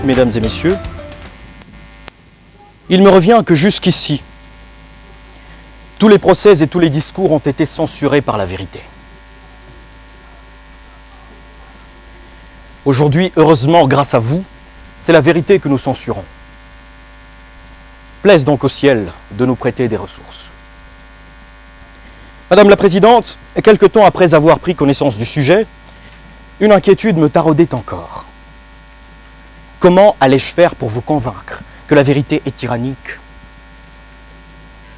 mesdames et messieurs, il me revient que jusqu'ici, tous les procès et tous les discours ont été censurés par la vérité. Aujourd'hui, heureusement, grâce à vous, c'est la vérité que nous censurons. Plaise donc au ciel de nous prêter des ressources. Madame la Présidente, quelque temps après avoir pris connaissance du sujet, une inquiétude me taraudait encore. Comment allais-je faire pour vous convaincre que la vérité est tyrannique?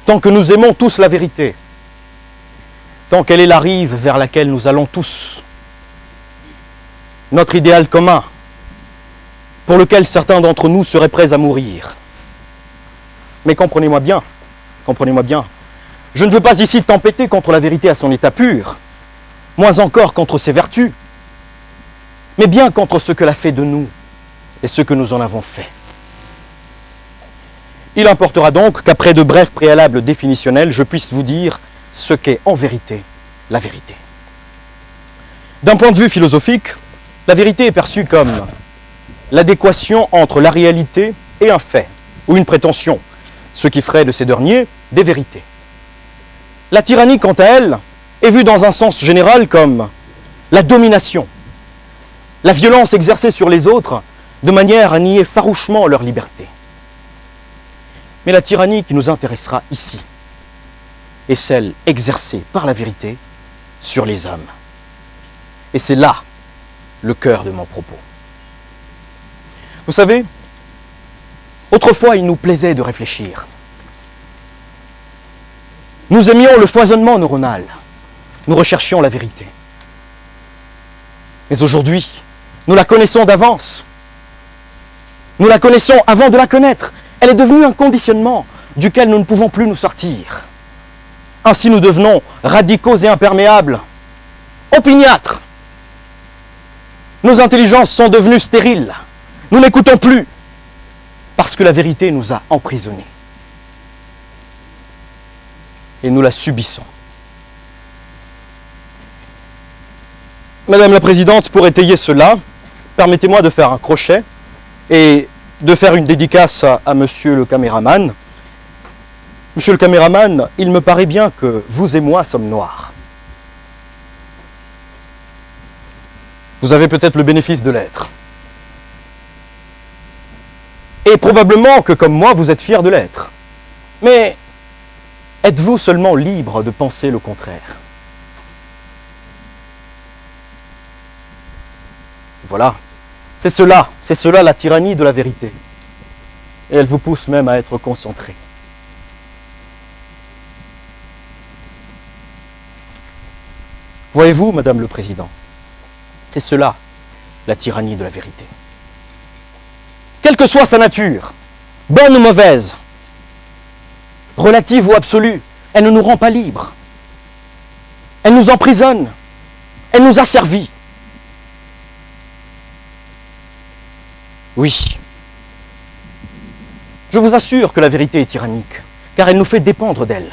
Tant que nous aimons tous la vérité, tant qu'elle est la rive vers laquelle nous allons tous, notre idéal commun, pour lequel certains d'entre nous seraient prêts à mourir. Mais comprenez-moi bien, je ne veux pas ici tempêter contre la vérité à son état pur, moins encore contre ses vertus, mais bien contre ce qu'elle a fait de nous et ce que nous en avons fait. Il importera donc qu'après de brefs préalables définitionnels, je puisse vous dire ce qu'est en vérité la vérité. D'un point de vue philosophique, la vérité est perçue comme l'adéquation entre la réalité et un fait, ou une prétention, ce qui ferait de ces derniers des vérités. La tyrannie, quant à elle, est vue dans un sens général comme la domination, la violence exercée sur les autres de manière à nier farouchement leur liberté. Mais la tyrannie qui nous intéressera ici est celle exercée par la vérité sur les hommes. Et c'est là le cœur de mon propos. Vous savez, autrefois il nous plaisait de réfléchir. Nous aimions le foisonnement neuronal. Nous recherchions la vérité. Mais aujourd'hui, nous la connaissons d'avance. Nous la connaissons avant de la connaître. Elle est devenue un conditionnement duquel nous ne pouvons plus nous sortir. Ainsi nous devenons radicaux et imperméables, opiniâtres. Nos intelligences sont devenues stériles. Nous n'écoutons plus parce que la vérité nous a emprisonnés. Et nous la subissons. Madame la Présidente, pour étayer cela, permettez-moi de faire un crochet et de faire une dédicace à Monsieur le caméraman. Monsieur le caméraman, il me paraît bien que vous et moi sommes noirs. Vous avez peut-être le bénéfice de l'être. Et probablement que, comme moi, vous êtes fiers de l'être. Mais êtes-vous seulement libre de penser le contraire? Voilà. C'est cela la tyrannie de la vérité. Et elle vous pousse même à être concentré. Voyez-vous, Madame le Président, c'est cela, la tyrannie de la vérité. Quelle que soit sa nature, bonne ou mauvaise, relative ou absolue, elle ne nous rend pas libres. Elle nous emprisonne. Elle nous asservit. Oui. Je vous assure que la vérité est tyrannique, car elle nous fait dépendre d'elle.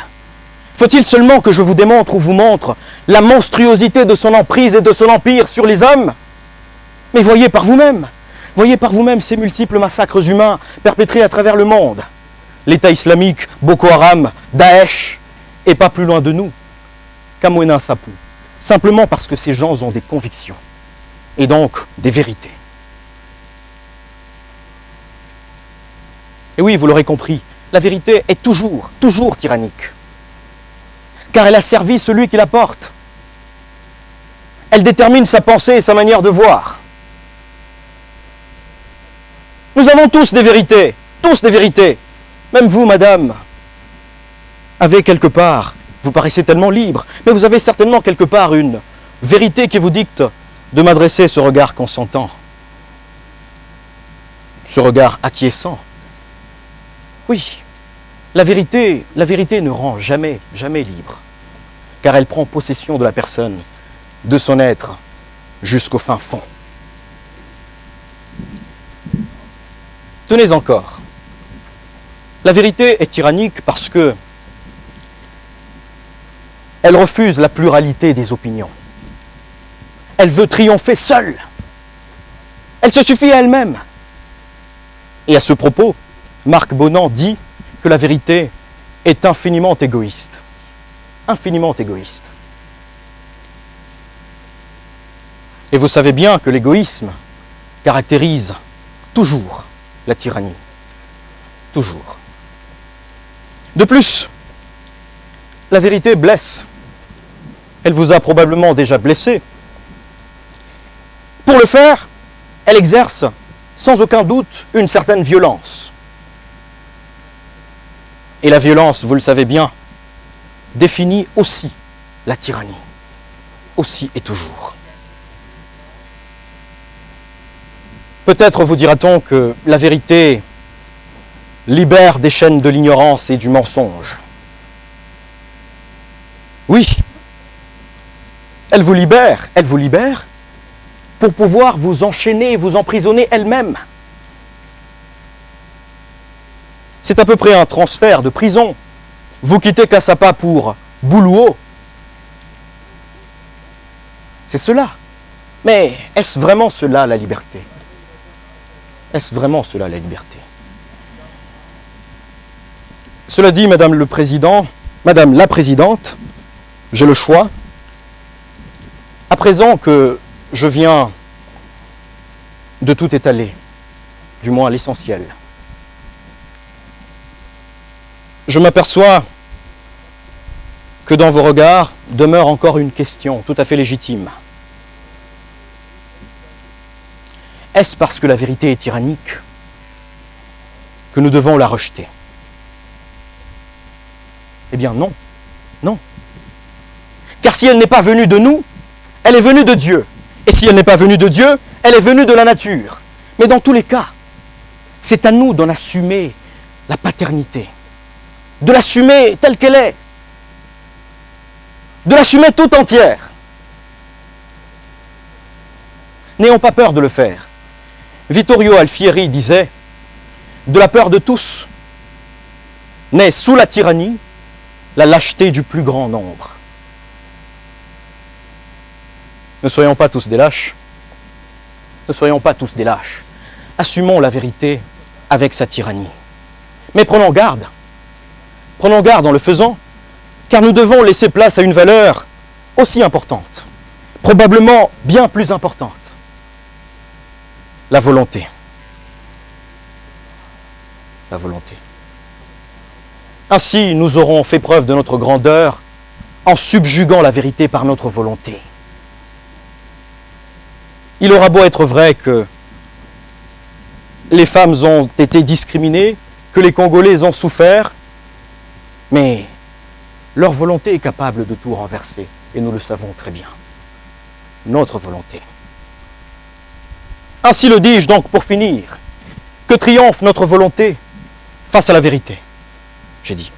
Faut-il seulement que je vous démontre ou vous montre la monstruosité de son emprise et de son empire sur les hommes? Mais voyez par vous-même ces multiples massacres humains perpétrés à travers le monde. L'État islamique, Boko Haram, Daesh, et pas plus loin de nous, Kamwena Nsapu, simplement parce que ces gens ont des convictions, et donc des vérités. Et oui, vous l'aurez compris, la vérité est toujours tyrannique. Car elle a servi celui qui la porte. Elle détermine sa pensée et sa manière de voir. Nous avons tous des vérités. Même vous, madame, avez quelque part, vous paraissez tellement libre, mais vous avez certainement quelque part une vérité qui vous dicte de m'adresser ce regard consentant, ce regard acquiescent. Oui, la vérité ne rend jamais libre, car elle prend possession de la personne, de son être, jusqu'au fin fond. Tenez encore, la vérité est tyrannique parce que elle refuse la pluralité des opinions. Elle veut triompher seule. Elle se suffit à elle-même. Et à ce propos, Marc Bonan dit que la vérité est infiniment égoïste. Infiniment égoïste. Et vous savez bien que l'égoïsme caractérise toujours la tyrannie. Toujours. De plus, la vérité blesse. Elle vous a probablement déjà blessé. Pour le faire, elle exerce sans aucun doute une certaine violence. Et la violence, vous le savez bien, définit aussi la tyrannie. Aussi et toujours. Peut-être vous dira-t-on que la vérité libère des chaînes de l'ignorance et du mensonge. Oui, elle vous libère pour pouvoir vous enchaîner, vous emprisonner elle-même. C'est à peu près un transfert de prison. Vous quittez Cassapa pour Boulouo. C'est cela. Mais est-ce vraiment cela la liberté? Est-ce vraiment cela la liberté? Cela dit, Madame le Président, Madame la Présidente, j'ai le choix. À présent que je viens de tout étaler, du moins l'essentiel, je m'aperçois que dans vos regards demeure encore une question tout à fait légitime. Est-ce parce que la vérité est tyrannique que nous devons la rejeter? Eh bien non, non. Car si elle n'est pas venue de nous, elle est venue de Dieu. Et si elle n'est pas venue de Dieu, elle est venue de la nature. Mais dans tous les cas, c'est à nous d'en assumer la paternité, de l'assumer telle qu'elle est, de l'assumer tout entière. N'ayons pas peur de le faire. Vittorio Alfieri disait « De la peur de tous naît sous la tyrannie la lâcheté du plus grand nombre. » Ne soyons pas tous des lâches. Ne soyons pas tous des lâches. Assumons la vérité avec sa tyrannie. Mais prenons garde. Prenons garde en le faisant, car nous devons laisser place à une valeur aussi importante, probablement bien plus importante. La volonté. La volonté. Ainsi, nous aurons fait preuve de notre grandeur en subjuguant la vérité par notre volonté. Il aura beau être vrai que les femmes ont été discriminées, que les Congolais ont souffert, mais leur volonté est capable de tout renverser, et nous le savons très bien. Notre volonté. Ainsi le dis-je donc pour finir, que triomphe notre volonté face à la vérité, j'ai dit.